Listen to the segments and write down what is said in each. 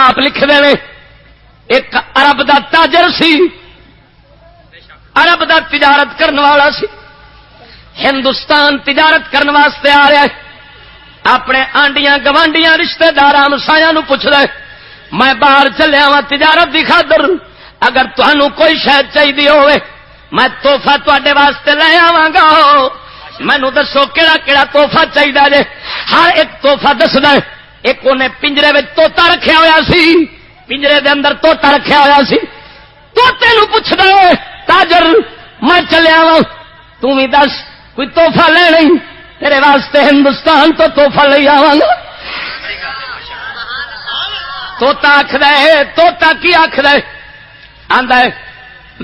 آپ لکھ دے ایک عرب دا تاجر سی، عرب دا تجارت کرنے والا سی، ہندوستان تجارت کرنے واسطے آ رہا ہے، اپنے آنڈیاں گوانڈیاں رشتہ دار ہمسایاں نو پوچھ لے میں باہر چلیا وا تجارت دی خاطر، اگر تانوں کوئی شاید چاہیے ہوئے میں تحفہ تواڈے واسطے لے آواں گا، مینوں دسو کیڑا کیڑا تحفہ چاہیے جے؟ ہر ایک تحفہ دسدا ہے۔ ایک انہیں پنجرے وچ طوطا رکھیا ہویا سی، پنجرے دے اندر طوطا رکھیا ہویا سی، طوطے نو پوچھدا ہے تاجر میں چلیا وا تو بھی دس کوئی تحفہ لے نہیں، تیرے واسطے ہندوستان تو تحفہ لے آواں گا۔ طوطا آکھدا ہے، طوطا کی آکھدا ہے؟ آندا ہے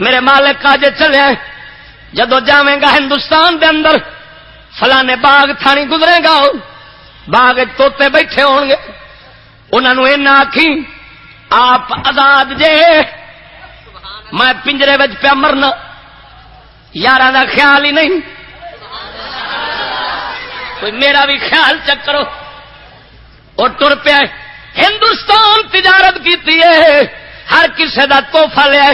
میرے مالک آج چلے جدو جاویں گا ہندوستان دے اندر فلانے باغ تھانی گزرے گا، باغ طوطے بیٹھے ہون گے، انہاں نوں اینا آکھی آپ آزاد جے، میں پنجرے وچ پیا مرنا، یاراں دا خیال ہی نہیں، کوئی میرا بھی خیال چکرو۔ اور ٹر پیا ہندوستان تجارت کیتی ہے، ہر کسے دا تحفہ لیا،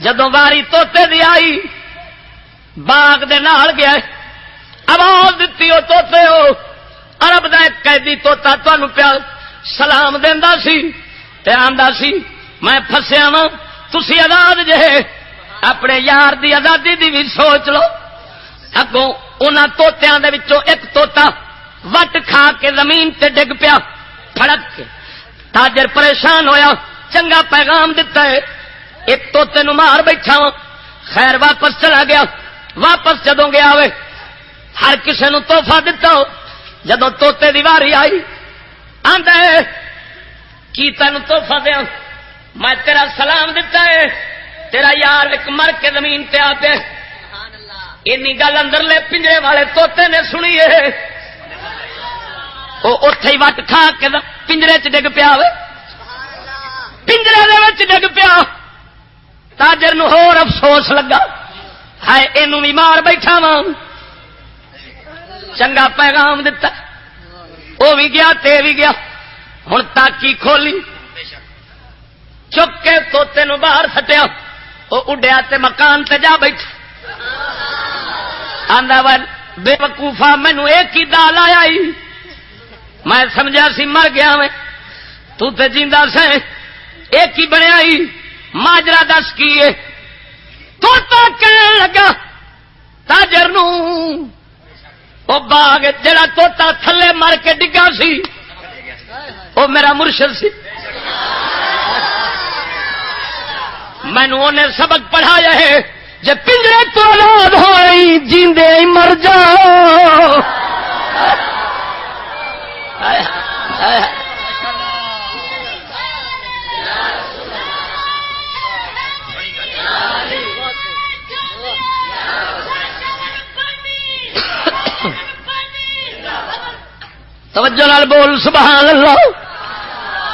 جدوں واری طوطے دی آئی باغ دے نال گیا، آواز دتی او طوطے ہو، عرب دا ایک قیدی طوطا تانوں پیا سلام دیندا سی تے آندا سی میں پھسیا واں تسی آزاد جے، اپنے یار دی آزادی دی بھی سوچ لو۔ اگوں انہاں طوطیاں دے وچوں ایک طوطا وٹ کھا کے زمین تے ڈگ پیا پھڑک کے، تاجر پریشان ہویا، چنگا پیغام دتا ہے ایک طوطے نو مار بیٹھا وا، خیر واپس چلا گیا، واپس جدوں گیا ہوئے ہر کسے نو تحفہ دتا ہو، جدوں طوطے دی واری آئی آندا ہے کی تینوں تحفہ دیاں؟ میں تیرا سلام دتا ہے، تیرا یار ایک مر کے زمین تے آ پیا، اینی گل اندر لے پنجرے والے طوطے نے سنی ہے، وہ اتے ہی وٹ کھا کے پنجرے چ ڈگ پیا ہوئے، پنجرے دے وچ ڈگ پیا، تاجر نو ہور افسوس لگا، ہائے اینو بھی مار بیٹھا وا، چنگا پیغام دتا، وہ بھی گیا تے بھی گیا، ہن تاکی کھولی، چک کے طوطے نو باہر سٹیا، وہ اڈیا تے مکان تے جا بیٹھا، آندا وا بے وقوفا مینوں ایک ہی دال آیا، میں سمجھا سی مر گیا میں، تو تے جیندا سے ایک ہی بنیا ہی، ماجرا دس کی ہے؟ طوطا کہنے لگا تاجر نو او باغ جڑا طوطا تھلے مر کے ڈگا سی او میرا مرشد سی، مینوں انہیں سبق پڑھایا ہے جے پنجرے تو آزاد ہوئی جیندے ہی مر جاؤ، توجہ نال بول سبحان اللہ۔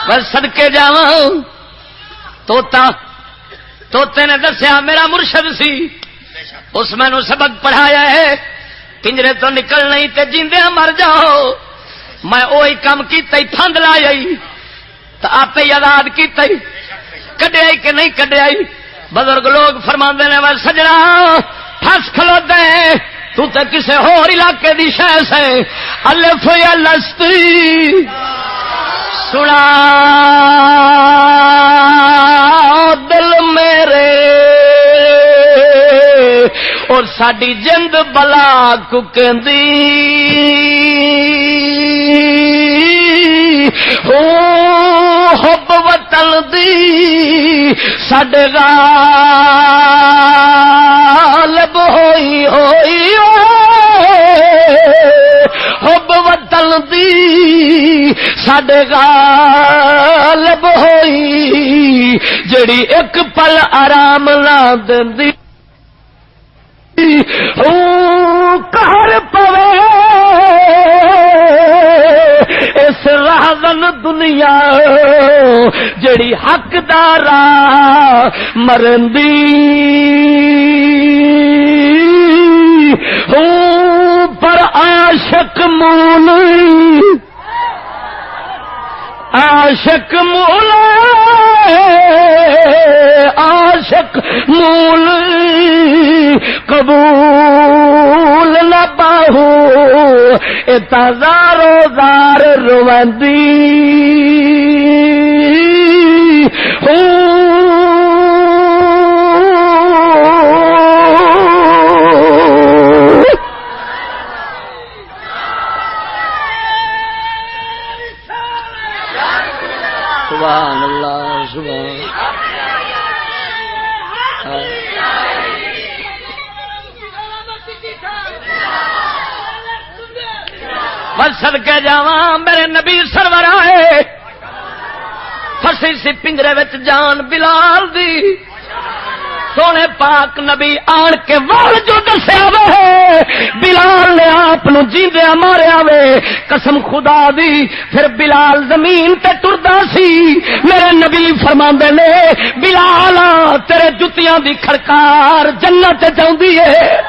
بس صدقے جاواں، طوطے نے دسیا میرا مرشد سی، اس میں نو سبق پڑھایا ہے پنجرے تو نکل نہیں تے جیندیاں مر جاؤ، میں وہی کام کیتا ہی، پھند لائی تو آپ ہی آزاد کیتا ہی، کڈیا کہ نہیں کڈیا؟ بزرگ لوگ فرماندے نے وہ سجنا پھس کھلوتے تو تے کسے ہور علاقے دی شے سے، الف یا لستی سنا دل میرے، اور ساڈی جند بلا ککندی او حب وطن دی ساڈے غالب ہوئی حب وطن دی ساڈے غالب ہوئی، جڑی ایک پل آرام نہ دیندی قہر پوے اس راہن دنیا جڑی حق دارا مرندی، پر عاشق مول عاشق مول عاشق مول قبول نہ باہو اتزارو زار روندی سبحان اللہ سبحان بس صدقے جاواں میرے نبی سرور آئے پھسی سی پنجرے وچ جان بلال دی سونے پاک نبی آن کے وال جو دسیا وے بلال نے آپ نو جیندیا ماریا وے قسم خدا دی پھر بلال زمین تے ٹردا سی میرے نبی فرماندے نے بلال تیرے جتیاں دی کھڑکار جنت جاندی ہے